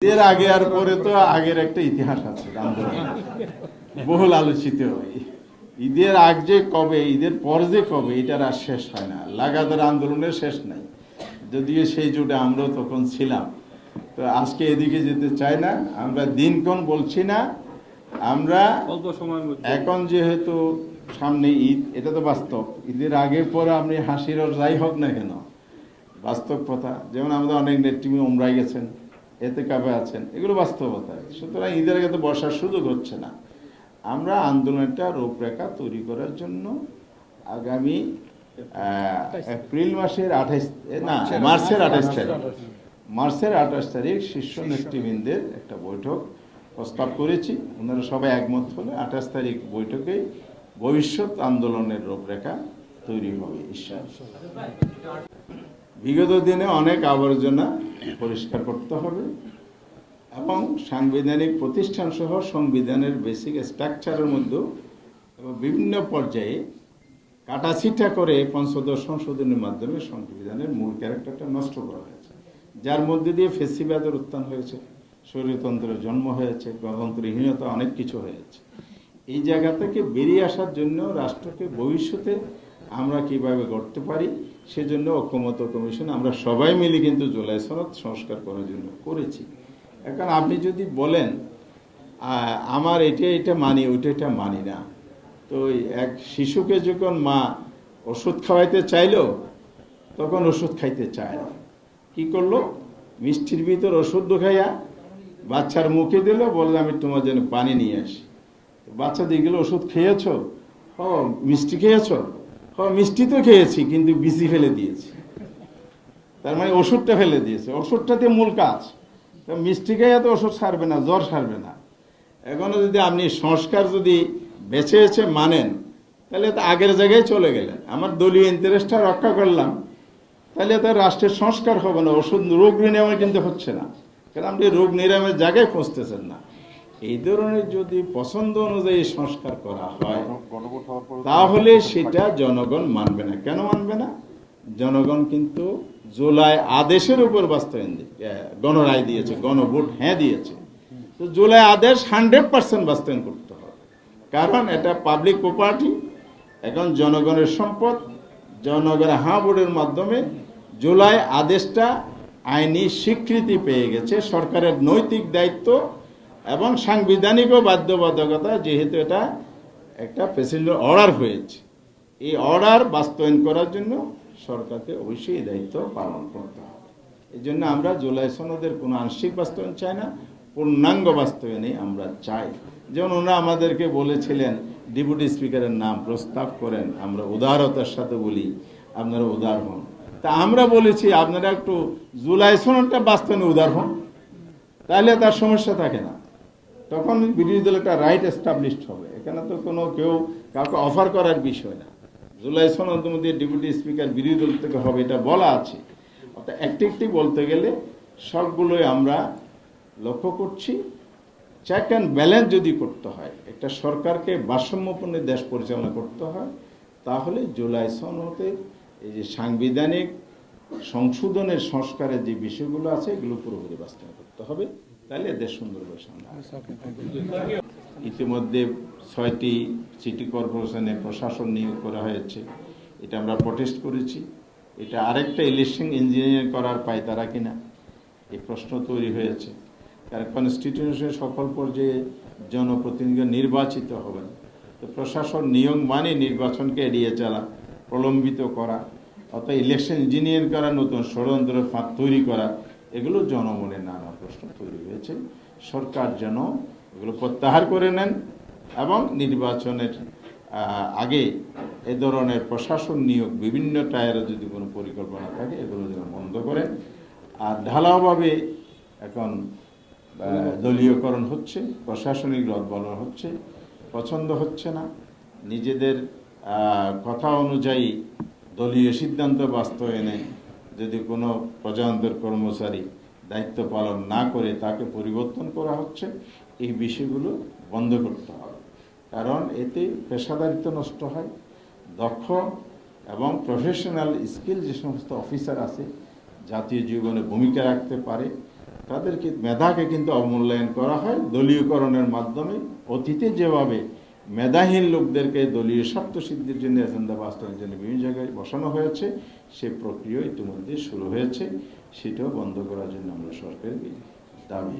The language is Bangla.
ঈদের আগে আর পরে তো আগের একটা ইতিহাস আছে আন্দোলন, বহুল আলোচিত। ঈদের আগ যে কবে, ঈদের পর যে কবে, এটার আর শেষ হয় না, লাগাতার আন্দোলনের শেষ নাই। যদিও সেই জুটে আমরাও তখন ছিলাম। তো আজকে এদিকে যেতে চাই না, আমরা দিনক্ষণ বলছি না। আমরা এখন যেহেতু সামনে ঈদ, এটা তো বাস্তব। ঈদের আগে পরে আপনি হাসির যাই হোক না কেন, বাস্তব কথা। যেমন আমাদের অনেক নেতৃত্ব উমরায় গেছেন, এতে কাবে আছেন, এগুলো বাস্তবতা। সুতরাং ঈদের আগে তো বসার সুযোগ হচ্ছে না। আমরা আন্দোলনটা রূপরেখা তৈরি করার জন্য আগামী এপ্রিল মাসের মার্চের 28 তারিখ শীর্ষ নেতৃবৃন্দের একটা বৈঠক প্রস্তাব করেছি। ওনারা সবাই একমত হলে 28 তারিখ বৈঠকে ভবিষ্যৎ আন্দোলনের রূপরেখা তৈরি হবে ইনশাআল্লাহ। বিগত দিনে অনেক আবর্জনা পরিষ্কার করতে হবে এবং সাংবিধানিক প্রতিষ্ঠান সহ সংবিধানের বেসিক স্ট্রাকচারের মধ্যে বিভিন্ন পর্যায়ে কাটাছিটা করে পঞ্চদশ সংশোধনের মাধ্যমে সংবিধানের মূল ক্যারেক্টারটা নষ্ট করা হয়েছে, যার মধ্যে দিয়ে ফেসিবাদের উত্থান হয়েছে, স্বৈরতন্ত্রের জন্ম হয়েছে, গণতন্ত্রহীনতা, অনেক কিছু হয়েছে। এই জায়গা থেকে বেরিয়ে আসার জন্য রাষ্ট্রকে ভবিষ্যতে আমরা কিভাবে গড়তে পারি, সেজন্য ঐক্যমত্য কমিশন আমরা সবাই মিলে কিন্তু জুলাই সনদ সংস্কার করার জন্য করেছি। এখন আপনি যদি বলেন আমার এটা মানি, ওইটা মানি না, তো এক শিশুকে যখন মা ওষুধ খাওয়াইতে চাইলো, তখন ওষুধ খাইতে চায় না, কি করলো, মিষ্টির ভিতর ওষুধ ঢুকাইয়া বাচ্চার মুখে দিল, বললো আমি তোমার জন্য পানি নিয়ে আসি। বাচ্চা দিয়ে গেলো, ওষুধ খেয়েছো? ও মিষ্টি খেয়েছো? মিষ্টি তো খেয়েছি, কিন্তু বিচি ফেলে দিয়েছি। তার মানে ওষুধটা ফেলে দিয়েছে, ওষুধটাতে মূল কাজ। মিষ্টি খেয়ে তো ওষুধ সারবে না, জ্বর সারবে না। এখনো যদি আপনি সংস্কার যদি বেছে মানেন, তাহলে তো আগের জায়গায় চলে গেলেন। আমার দলীয় ইন্টারেস্টটা রক্ষা করলাম, তাহলে তো রাষ্ট্রের সংস্কার হবে না। ওষুধ রোগ নিরাময় কিন্তু হচ্ছে না, কারণ আপনি রোগ নিরাময়ের জায়গায় পৌঁছতেছেন না। এই ধরনের যদি পছন্দ অনুযায়ী সংস্কার করা হয়, তাহলে সেটা জনগণ মানবে না। কেন মানবে না? জনগণ কিন্তু জুলাই আদেশের উপর বাস্তবায়ন গণরায় দিয়েছে, গণভোট হ্যাঁ দিয়েছে। তো জুলাই আদেশ 100% বাস্তবায়ন করতে হবে, কারণ এটা পাবলিক প্রপার্টি, এখন জনগণের সম্পদ। জনগণের হ্যাঁ ভোটের মাধ্যমে জুলাই আদেশটা আইনি স্বীকৃতি পেয়ে গেছে, সরকারের নৈতিক দায়িত্ব এবং সাংবিধানিকও বাধ্যবাধকতা, যেহেতু এটা একটা প্রেসিডেন্টের অর্ডার হয়েছে। এই অর্ডার বাস্তবায়ন করার জন্য সরকারকে অবশ্যই এই দায়িত্ব পালন করতে হবে। এই জন্য আমরা জুলাই সনদের কোনো আংশিক বাস্তবায়ন চাই না, পূর্ণাঙ্গ বাস্তবায়নে আমরা চাই। যেমন ওনারা আমাদেরকে বলেছিলেন ডেপুটি স্পিকারের নাম প্রস্তাব করেন, আমরা উদারতার সাথে বলি আপনারা উদার হন। তা আমরা বলেছি আপনারা একটু জুলাই সনদটা বাস্তবায়নে উদার হন, তাহলে তার সমস্যা থাকে না। তখন বিরোধী দল একটা রাইট এস্টাবলিশড হবে। এখানে তো কোনো কেউ কাউকে অফার করার বিষয় না। জুলাই সনদের মধ্যে ডেপুটি স্পিকার বিরোধী দল থেকে হবে, এটা বলা আছে। অর্থাৎ একটি বলতে গেলে সবগুলোই আমরা লক্ষ্য করছি। চেক অ্যান্ড ব্যালেন্স যদি করতে হয়, একটা সরকারকে ভারসাম্যপূর্ণ দেশ পরিচালনা করতে হয়, তাহলে জুলাই সনদের এই যে সাংবিধানিক সংশোধনের সংস্কারের যে বিষয়গুলো আছে, এগুলো পুরোপুরি বাস্তবায়ন করতে হবে, তাহলে দেশ সুন্দরভাবে সামনে আসবে। ইতিমধ্যে 6টি সিটি কর্পোরেশনে প্রশাসন নিয়োগ করা হয়েছে, এটা আমরা প্রটেস্ট করেছি। এটা আরেকটা ইলেকশন ইঞ্জিনিয়ারিং করার পায় তারা কিনা, এই প্রশ্ন তৈরি হয়েছে। কারণ কনস্টিটিউশনের সকল পর্যায়ে জনপ্রতিনিধি নির্বাচিত হবেন, তো প্রশাসন নিয়োগ মানে নির্বাচনকে এড়িয়ে চলা, প্রলম্বিত করা, অর্থাৎ ইলেকশন ইঞ্জিনিয়ার করা, নতুন ষড়যন্ত্রের ফাঁদ তৈরি করা, এগুলো জনমনে নানা প্রশ্ন তৈরি হয়েছে। সরকার যেন এগুলো প্রত্যাহার করে নেন এবং নির্বাচনের আগে এ ধরনের প্রশাসন নিয়োগ বিভিন্ন টায়ারে যদি কোনো পরিকল্পনা থাকে, এগুলো যেন বন্ধ করেন। আর ঢালাওভাবে এখন দলীয়করণ হচ্ছে, প্রশাসনিক রদবদল হচ্ছে, পছন্দ হচ্ছে না। নিজেদের কথা অনুযায়ী দলীয় সিদ্ধান্ত বাস্তবায়নে যদি কোনো প্রজাতন্ত্রের কর্মচারী দায়িত্ব পালন না করে তাকে পরিবর্তন করা হচ্ছে, এই বিষয়গুলো বন্ধ করতে হবে। কারণ এতে পেশাদারিত্ব নষ্ট হয়। দক্ষ এবং প্রফেশনাল স্কিল যে সমস্ত অফিসার আছে, জাতীয় জীবনে ভূমিকা রাখতে পারে, তাদেরকে মেধাকে কিন্তু অবমূল্যায়ন করা হয় দলীয়করণের মাধ্যমে। অতীতে যেভাবে মেধাহীন লোকদেরকে দলীয় স্বার্থ সিদ্ধির জন্য এজেন্ডা বাস্তবায়নের জন্য বিভিন্ন জায়গায় বসানো হয়েছে, সে প্রক্রিয়া ইতিমধ্যে শুরু হয়েছে। সেটাও বন্ধ করার জন্য আমরা সরকারকে দাবি